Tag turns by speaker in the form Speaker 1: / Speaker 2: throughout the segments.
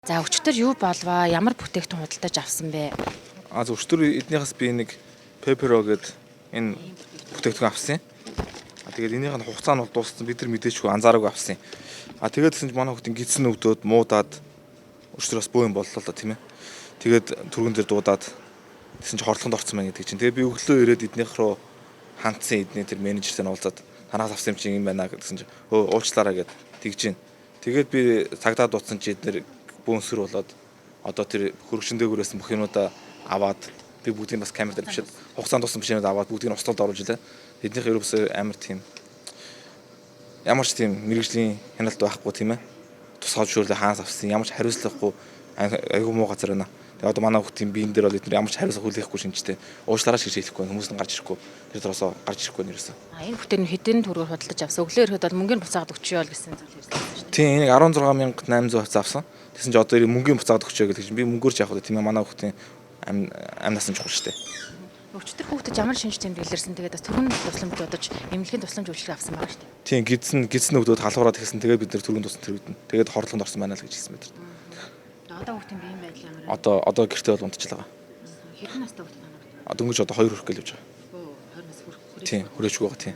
Speaker 1: За өчигдөр юу болваа? Ямар бүтээгдэхүүн худалдаж авсан бэ?
Speaker 2: Өчтөр эднийхээс би нэг Pepero гэдэг энэ бүтээгдэхүүн авсан. Тэгээд энийх нь хугацаа нь бол дууссан. Бид нар мэдээчгүй анзаараагүй авсан. Тэгээд гэсэн чинь манай хүүхдийн гидсэн өвдөд муудаад өчтөрөөс бөө юм боллоо л тийм ээ. Тэгээд түргэн дээр дуудаад тэгсэн чинь хорлохонд орсон байна гэдэг чинь. Тэгээд би өглөө ирээд эднийх рүү хандсан эдний тэр менежертэй нь уулзаад танаас авсан юм чинь юм байна гэсэн чинь уучлаарай гэд тэгж гин. Тэгээд би цагдаа дуудсан чи эднэр бөөнсөр болоод одоо тэр хөрөгчөн дээгүүрээс бүх юмудаа аваад би бүгдийг бас камер дээр бишээд хугацаанд тусан бишээд аваад бүгдийг нь устгалд оруулж илээ. Эднийх ерөөсөө амар тийм ямар ч тийм мэрэгжлийн хяналт байхгүй тийм ээ. Тусгай зөвшөөрлөө хаанаас авсан ямар ч хариуцлагагүй айгүй муу газар байна. Тэгээд одоо манай хүүхдийн биен дээр бол эдгээр ямар ч хариуцлага хүлээхгүй шинжтэй. Уучлаарай гэж хэлэхгүй хүмүүс нь гарч ирэхгүй. Тэр дөросоо гарч ирэхгүй нэрсэн.
Speaker 1: Энэ бүтээн хэдэн төгрөгөөр худалдаж авсан? Өглөө ирэхэд бол мөнгөний буцаагаад өгчөө гэсэн зүйл ярьсан шүү дээ.
Speaker 2: Тийм энийг 16800 авсан. Тэгсэн чинь одоо мөнгөний буцаагаад өгчөө гэдэг чинь би мөнгөөр ч явах уу тийм ээ манай хүүхдийн амь насан чухал шүү дээ.
Speaker 1: Өчигдөр хүүхдэд ямар шинж тэмдэглэрсэн тэгээд бас төрийн тусламж бодож эмнэлгийн тусламж үйлчлэг авсан байгаа шүү дээ.
Speaker 2: Тийм гидсэн өвдөд халуураад ирсэн. Тэгээд бид нэр төрийн тусламж төрөгдөн. Тэгээд хорлохонд орсон байна л гэж хэлсэн мэт.
Speaker 1: Одоо хүүхдийн биеийн байдал ямар вэ?
Speaker 2: Одоо гэртээ бол унтчихлаа.
Speaker 1: Хэдэн настай хүүхэд байна?
Speaker 2: Дөнгөж одоо 2 хүрэх гээл явж байгаа.
Speaker 1: 20 нас хүрэх.
Speaker 2: Тийм хүрээчгүй байгаа тийм.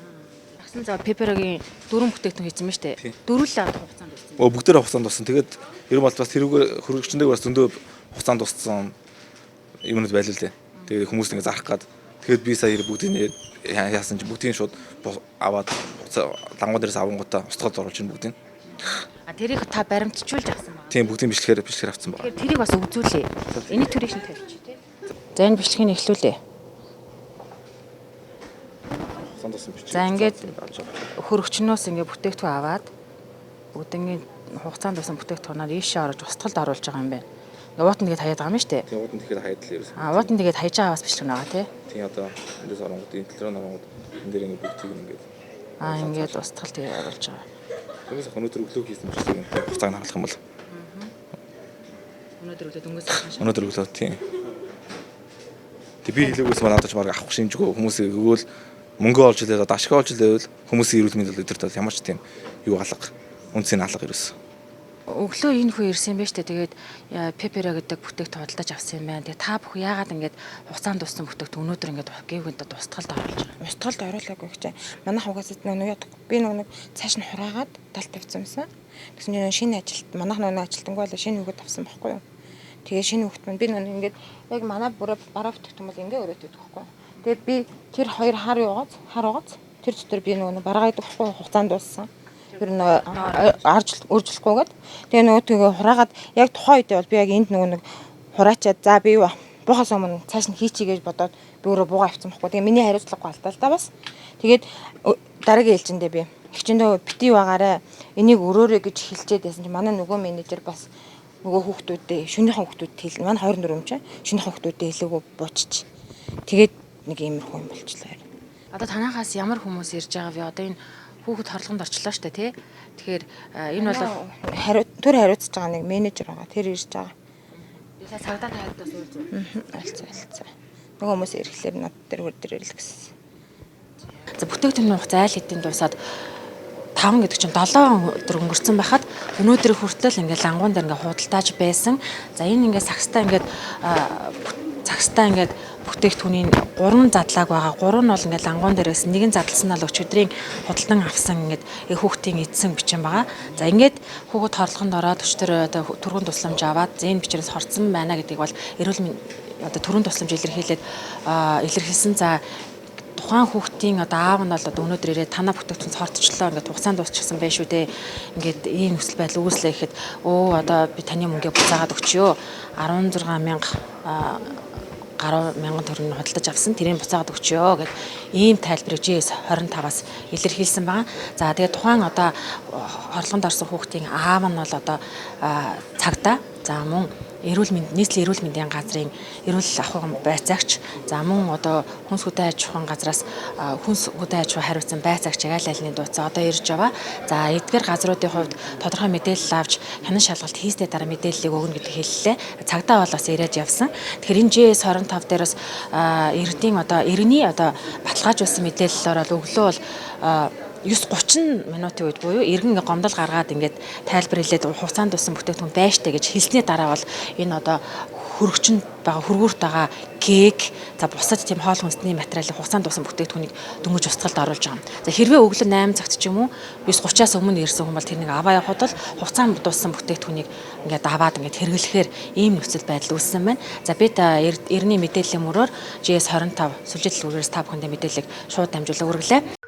Speaker 1: Агсан за Pepero-гийн дөрвөн бүтээгдэхүүн хийсэн мэт дээ. Дөрвөлөө одоо хугацаанд болсон.
Speaker 2: Бүгдээр хугацаанд дууссан. Тэгээд ер нь бол бас тэрүүгээр хөрөгчөндөө бас зөндөө хугацаанд дууссан юмнууд байл л дээ. Тэгээд хүмүүс ингэ зарах гад. Тэгээд би сая бүгдийг яасан чи бүгдийг шууд аваад лангуу дээрээс авангуудаа устгалд оруулж ин бүгдийг.
Speaker 1: Тэрийг та баримтжуулж авсан байна.
Speaker 2: Тийм бүгдийг бичлэгээр авсан байна.
Speaker 1: Тэгэхээр тэрийг бас үзүүлээ. Энийг төрийг шин тавьчих тий. За энэ бичлэгийг эхлүүлээ. За ингээд хөрөгчнөөс ингээд бүтээгдэхүүн аваад бүгднийг хугацаанд тусан бүтээгдэхүүнээр ийшээ орж устгалд оруулж байгаа юм байна. Ингээд уутан тэгээд хаяад байгаа юм шүү дээ.
Speaker 2: Тийм уутан тэгэхээр хаяад л ерөөс.
Speaker 1: Уутан тэгээд хаяж байгаас бичлэг байгаа тий.
Speaker 2: Тийм одоо эндээс оронгууд энэ телефон оронгууд энэ дээр ингээд бүгдийг ингээд
Speaker 1: ингээд устгал тэгээд оруулж байгаа.
Speaker 2: Хүмүүс өнөөдөр өглөө хийсэн бичлэг хугацааг нь харлах юм бол.
Speaker 1: Өнөөдөр өглөө дөнгөс хашаа.
Speaker 2: Өнөөдөр өглөө тийм. Тэг би хэлээгүйс маань одоо ч баг авах шимжгүй хүмүүсийг өгөөл мөнгө олж илээд одоо ашиг олж илээвэл хүмүүсийн эрүүл мэндийн өдөрт бол ямар ч тийм юу алга үнцийн алга ерөөс.
Speaker 1: Өглөө энэ хүн ирсэн байж тээ тэгээд Pepero гэдэг бүтээгдэхүүн худалдаж авсан юм байна. Тэгээд та бүх яагаад ингээд хугацаанд туссан бүтээгдэхүүн өнөөдөр ингээд гэвгэнтэй устгалд оруулж байгаа.
Speaker 3: Устгалд оруулаагүй гэж манай хугацаанд би нэг цааш нь хураагаад талд тавьсан юмсан. Тэгсэн чинь шинэ ажилт манайх нэг ажилтангүй бол шинэ үгэд авсан байхгүй юу. Тэгээд шинэ үгт маань би нэг ингээд яг манай бараа бүтээгдэхүүн бол ингээд өрөөд идэх байхгүй юу. Тэгээд би тэр хоёр хар угааз тэр дотор би нэг бараа идэх байхгүй хугацаанд дууссан. Тэр арж үржилхгүйгээд тэгээ нөгөө хураагаад яг тухайн үедээ бол би яг энд нэг хураачаад за би буухаас өмнө цааш нь хийчихье гэж бодоод би өөрөө буугаа авсан байхгүй. Тэгээ миний хариуцлагагүй алдаа л да бас. Тэгээд дараагийн ээлжиндээ би хичээндээ бити байгаарэ энийг өрөөрэй гэж хэлчихэд байсан чинь манай нөгөө менежер бас нөгөө хүүхдүүдээ шөнийхэн хүүхдүүдэд хэлнэ. Манай 24 юм чинь шөнийхэн хүүхдүүдэд хэлээгүй бууччих. Тэгээд нэг иймэрхүү юм болчихлоо.
Speaker 1: Одоо танахаас ямар хүмүүс ирж байгаа вэ? Одоо энэ хүүхэд хорлохонд орчлоо шүү дээ тий. Тэгэхээр энэ бол
Speaker 3: төр хариуцж байгаа нэг менежер байгаа. Тэр ирж байгаа.
Speaker 1: Тэгээ цагдаа тайлбарлаас уулзсан.
Speaker 3: Альцаа. Нөгөө хүмүүс ирэхлээр над дээр хөр дээр ирэл гэсэн.
Speaker 1: За бүтээгдэхүүн хугацаа айл хэдийн дуусаад 5 гэдэг чинь 7 өдөр өнгөрцөн байхад өнөөдөр хүртэл ингээд лангуун дээр ингээд худалдааж байсан. За энэ ингээд цагстаа ингээд бүтээгдэхүүний 3 задлааг байгаа. 3 нь бол ингээд лангуун дээрээс нэг нь задлсан нь бол өчигдрийн худалдан авсан ингээд хүүхдийн эдсэн бичин байгаа. За ингээд хүүхэд хорлохонд ороод өчтөр одоо түргэн тусламж аваад энэ бичрээс хорцсон байна гэдгийг бол эрүүл мэндийн одоо түргэн тусламж илэрхийлсэн. За тухайн хүүхдийн одоо аав нь бол одоо өнөөдөр ирээд танаа бүтээгдэхүүн цордчлоо ингээд хугацаанд дуусчихсан байх шүү дээ. Ингээд ийм нөхцөл байдал үүслээ гэхэд одоо би таны мөнгөө буцаагаад өгчөө. 16000 гаруй мянган төгрөг худалдаж авсан. Тэрийг буцаагаад өгчөө гэд ийм тайлбарыг G25-аас илэрхийлсэн байгаа. За тэгээд тухайн одоо хорлохонд орсон хүүхдийн аав нь бол одоо цагдаа. За мөн нийслэлийн эрүүл мэндийн газрын эрүүл ахуйн байцаагч. За мөн одоо хүнс хөдөө аж ахуйн газраас хүнс хөдөө аж ахуй хариуцсан байцаагч яг аль алины дууцаа одоо ирж байгаа. За эдгээр газруудын хувьд тодорхой мэдээлэл авч хянан шалгалт хийсний дараа мэдээллийг өгнө гэдэг хэллээ. Цагдаа бол бас ирээд явсан. Тэгэхээр энэ GS25 дээрээс иргэний одоо иргэний одоо баталгаажуулсан мэдээллээр бол өглөө бол 9:30 минутын үед буюу эргэн гомдол гаргаад ингээд тайлбар хэлээд хугацаанд туссан бүтээгдэхүүн байштай гэж хэлсний дараа бол энэ одоо хөргөчөнд байгаа хөргүүрт байгаа кек за бусад тийм хоол хүнсний материалын хугацаанд туссан бүтээгдэхүүнийг дөнгөж устгалд оруулж байгаа юм. За хэрвээ өглөө 8 цагт ч юм уу 9:30-аас өмнө ирсэн хүн бол тэрнийг аваа явахад бол хугацаанд туссан бүтээгдэхүүнийг ингээд аваад ингээд хэрэглэхээр ийм нөхцөл байдал үүссэн байна. За бид эртний мэдээллийн мөрөөр GS25 сүлжээтэл үргээс та бүхэндээ мэдээллийг шууд дамжуулан өргөлээ.